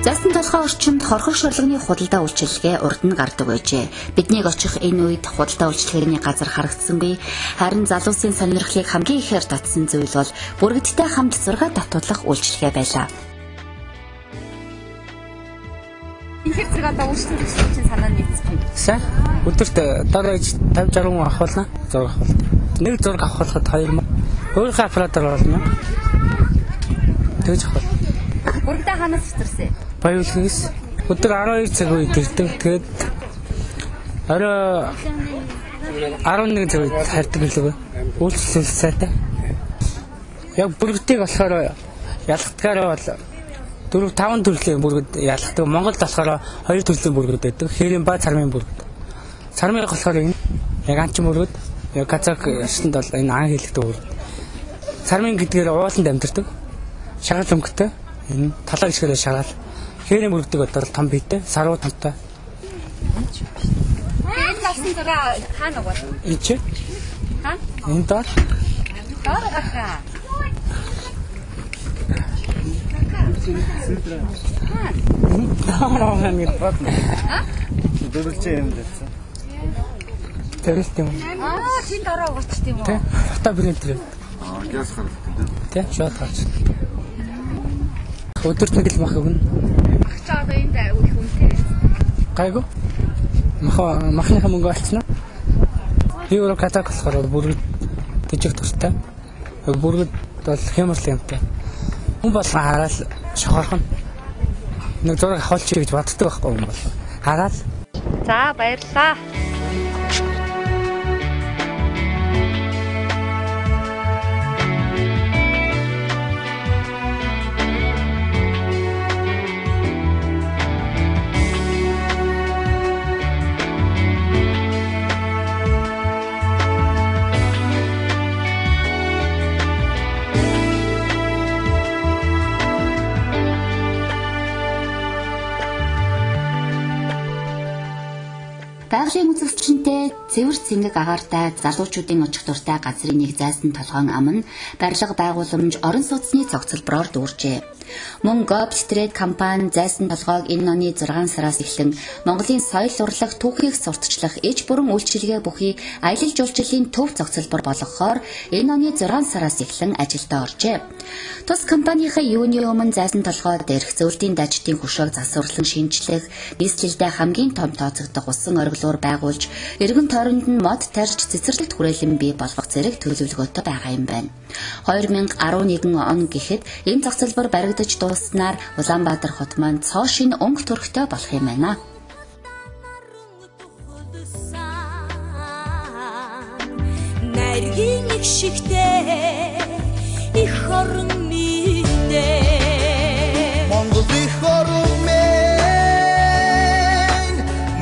Засан толгой орчинд хорхор шорлогоны худалдаа үйлчилгээ урд нь гардаг байжээ. Биднийг очих энэ үед худалдаа үйлчилгээний газар харагдсангүй. Харин залуусын сонирхлыг хамгийн ихээр татсан зүйл бол бүргэдтэй хамт зураг татуулах үйлчилгээ байлаа. Ихэр зэрэг одоо үйлчлүүлэгч чинь санаа нийцсэн. Сайн. Өдөрт дараа 50-60 хүн авахулна. Зураг авах. Нэг зураг авахлахад 2 мөн. Өөрийнхөө аппаратаар болно. Тэгж авах. Бүрдээ ханаас читэрсэн. Баялагс. Өдөр 12 цаг үед ирдэг. Тэгээд орой 11 цаг үед хардаг гэлээ. Үйлчлэл сайтай. Яг бүргэдийг болохоор ялгдгаараа бол 4-5 төрлийн бүргэд ялгдаг. Монголд болохоор 2 төрлийн бүргэд байдаг. Хэрийн ба цармын бүргэд. Цармын болохоор энэ яг анчин бүргэд, яг казак шинд бол энэ ан хэлэгдэг бүргэд. Цармын гэдгээр ууланд амьдардаг. Шагаал өнгөтэй. Энэ талаа гисгээрээ шагаал. Хэрийн бүргэдэг одоо том биетэй, саруу томтой. Энэ лавсан зураа хаана угаас? Ичээ. Хаана? Энэ доор. Доор гахаа. Даараа нэг бат. Дөрвөлжээ юм дээсэн. Тэрэлт юм. Тин дараа уучт юм уу? Тэ. Фото принтер. Газ харагдав. Тэ. Шот харж. Өдөрт нэг л мах өгнө. Мах ч одоо энд үл хүнтэй. Гайгүй. Махныхаа мөнгө олцно. Би өөрөө казак болохоор бүргэд төжих тустай. Бүргэд бол хямрал юмтай. Хүн бол хараад шохорхон. Нэг зураг авахч гэж боддог байхгүй хүн бол. Хараад. За баярлаа. Байгалийн үзэгчдэнтэй цэвэр цэнгэг агаартай залуучуудын очих дуртай газрын нэг зайсан толгойн ам нь барилга байгууламж орон сууцны цогцлбороор дүүржээ. Мөн Gobs Trade компани зайсан толгойг энэ оны 6 сараас эхлэн Монголын соёл урлаг түүхийг сурталчлах иж бүрэн үйлчилгээ бүхий аялал жуулчлалын төв цогцлбор болгохоор энэ оны 6 сараас эхлэн ажилдаа оржээ. Тус компанийнхаа юуны өмнө зайсан толгой дээрх зөвлөдийн даждын хөшөөг засварлан шинжлэх, нийслэлдээ хамгийн том тооцогдох усан ориглуур байгуулж, эргэн тойронд нь мод тарьж цэцэрлэгт хүрээлэн бий болгох зэрэг төлөвлөгөөтэй байгаа юм байна. 2011 он гэхэд энэ цогцлбор баригдаж дууснаар Улаанбаатар хот маань цоо шин өнгө төрхтэй болох юм байна. Найргийн их шигтэй их хорон мэдээ Монгол их хорон мэн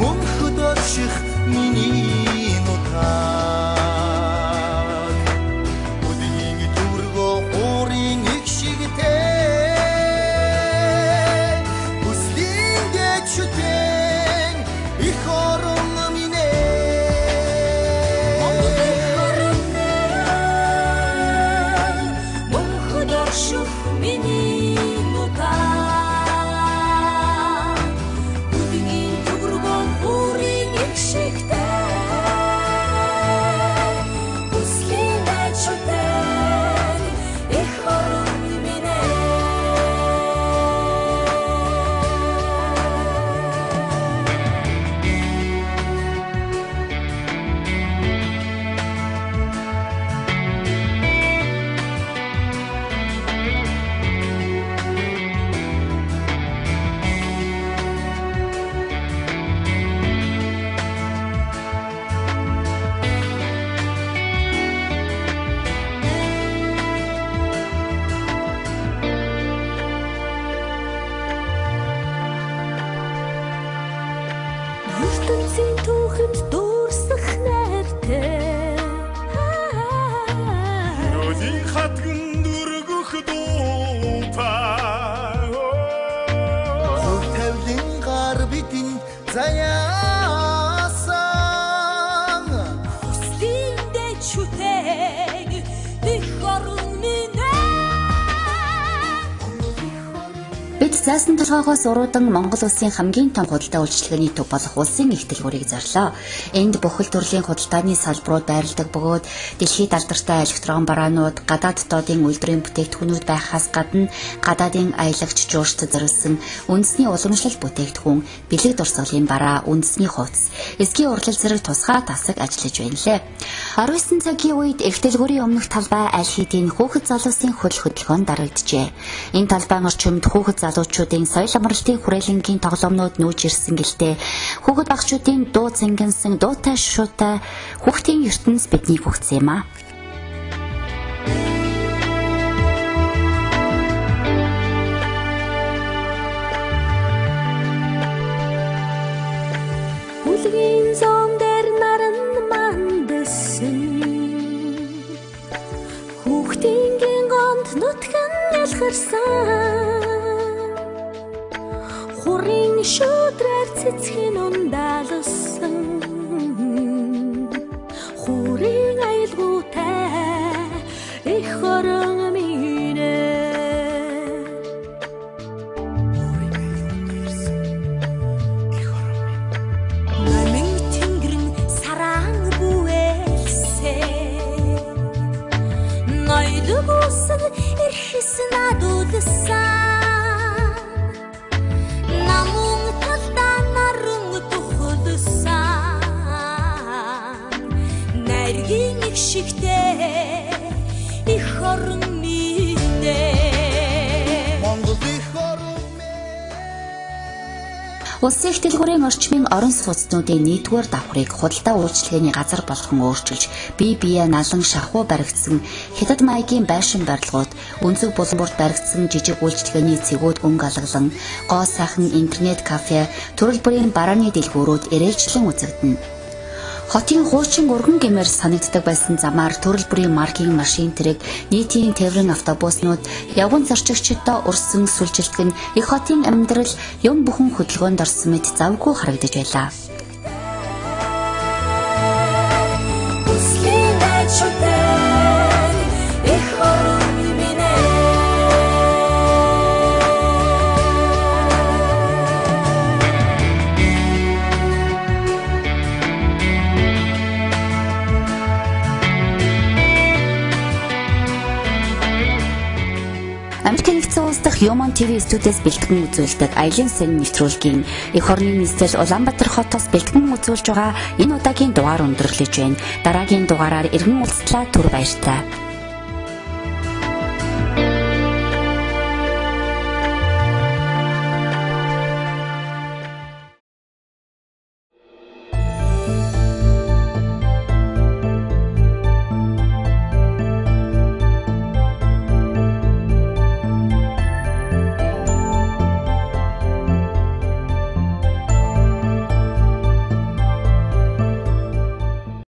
мөн хөдөлших миний нутаг Өдний дүргөө уурын их шигтэй Хүслийн дэчүтэн их хорон минь Монгол их хорон мөн хөдөлших миний нутаг Өдний дүргөө уурын их шигтэй Хүслийн дэчүтэн их хорон минь ертөнцийн түүхэнд дүүрсэх найртай Өдний хатган дүргөх дуутай Зөв тавлын гар бидэнд заяасан Хүслийн дэчүтэн их хорон минь Заасан толгойгоос уруудан Монгол улсын хамгийн том худалдаа үйлчилгээний төв болох улсын их дэлгүүрийг зарлаа. Энд бүхэл төрлийн худалдааны салбарууд байрладаг бөгөөд дэлхийд алдартай электрон бараанууд, гадаад дотоодын үйлдвэрийн бүтээгдэхүүнүүд байхаас гадна гадаадын аялагч жуурчд зориулсан үндэсний уламжлал бүтээгдэхүүн, бэлэг дурсгалын бараа, үндэсний хувцас, эсгийн урлал зэрэг тусгай тасаг ажиллаж байна лээ. 19 цагийн үед их дэлгүүрийн өмнөх талбай аль хэдийн хүүхэд залуусын хөл хөдөлгөөнд дарагджээ. Энэ талбайн орчимд хүүхэд залуучуудын соёл амралтын хүрээлэнгийн тоглоомнууд нүүж ирсэн гэлтэй хүүхэд багчуудын дуу цангинсан дуутай шуутай хүүхдийн ертөнц бидний хүргэсэн юм а. Үлгийн зам дээр наран мандсан хүүхдийн гомд нутган ялхарсан хурын шудраг цэцгийн ундаалсан хурын айлгуутай их хорон минь намын тэнгэрэн сараан бүэлсэн нойлог усан эрхэс надулсан намун талдаа наран тухулсан найргийн их шигтэй их хорон минь Монгол их хорон Улсын их дэлгүүрийн орчмын орон сууцнуудын нийтгүүр давхрыг худалдаа үйлчилгээний газар болгон өөрчилж, бие биеэ налан шахуу баригдсан хятад маягийн байшин барилгууд, өнцөг булан бүрт баригдсан жижиг үйлчилгээний цэгүүд өнгө алгалан, гоо сайхан интернет кафе, төрөл бүрийн барааны дэлгүүрүүд ирээлжлэн үзэгдэнэ. Хотын хуучин өргөн гэмээр санагддаг байсан замаар төрөл бүрийн маркийн машин тэрэг, нийтийн тээврийн автобуснууд, явган зорчигчдоо урсан сүлжилтгэн их хотын амьдрал юм бүхэн хөдөлгөөнд орсон мэт завгүй харагдаж байлаа. Америкийн нэгдсэн улс дахь Human TV студиэс бэлтгэн үзүүлдэг Аялын сэн нэвтрүүлгийн эх орны нийслэл Улаанбаатар хотоос бэлтгэн үзүүлж байгаа энэ удаагийн дугаар өндөрлөж байна. Дараагийн дугаараар иргэн уулзлаа түр баяртай.